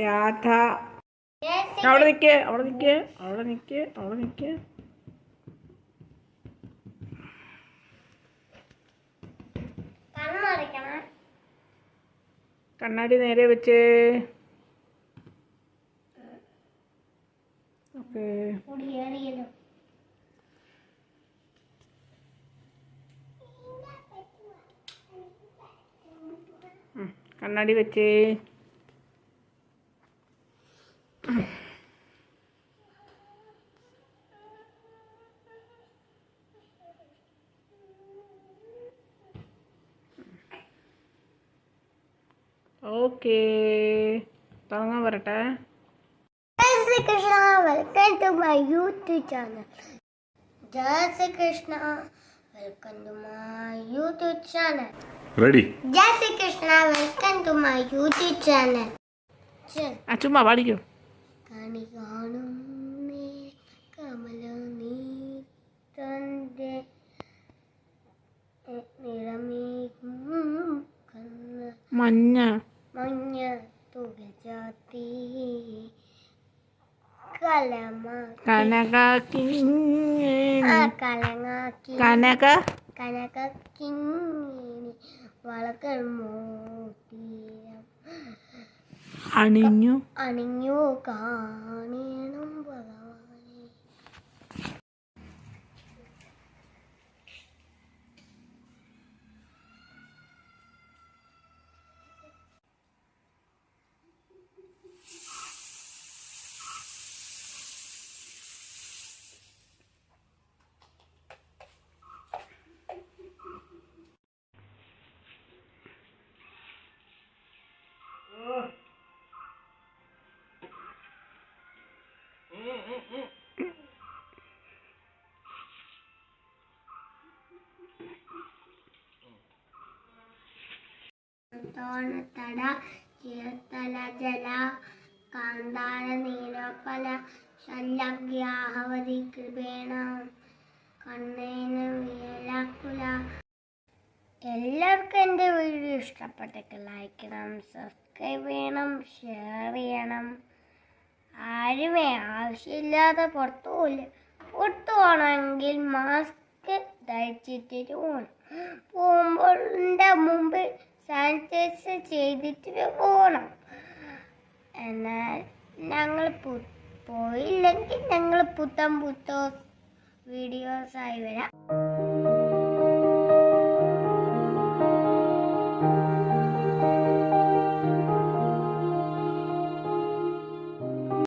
രാധ. അവിടെ നിൽക്ക്, അവിടെ നിൽക്ക്, അവിടെ നിൽക്ക്, അവിടെ നിൽക്ക്. കണ്ണാടി നേരെ വെച്ച്. ഓക്കെ. കണ്ണാടി വെച്ച്. ഓക്കേ, തുടങ്ങാൻ വരട്ടെ. जय Shri Krishna, welcome to my YouTube channel. जय Shri Krishna, welcome to my YouTube channel. Ready. जय Shri Krishna, welcome to my YouTube channel. ചുമ്മാ പാടിക്കോ. കണി കാണും കമല നീ തന്റെ നിറമേകും മഞ്ഞ മഞ്ഞ തുകൽ ചാത്തി കനകാക്കി വളകൾ മോതിരം അണിഞ്ഞു അണിഞ്ഞു കാണണം ഭഗവാനെ. തോണത്തട ചേർത്തല ജല കാന്താര നീലപ്പല ശല്യാഹവതി കൃപേണ കണ്ണേന വീരാക്കുല. എല്ലാവർക്കും എൻ്റെ വീഡിയോ ഇഷ്ടപ്പെട്ടെങ്കിൽ ലൈക്ക് ചെയ്യണം, സബ്സ്ക്രൈബ് ചെയ്യണം, ഷെയർ ചെയ്യണം. ആരുമേ ആവശ്യമില്ലാതെ പുറത്തു പോകണമെങ്കിൽ മാസ്ക് ധരിച്ചിട്ട് പോകണം. പോകുമ്പോൾ മുമ്പ് സാനിറ്റൈസർ ചെയ്തിട്ട് പോകണം. എന്നാൽ ഞങ്ങൾ പോയില്ലെങ്കിൽ ഞങ്ങൾ പുത്തൻ വീഡിയോസായി വരാം.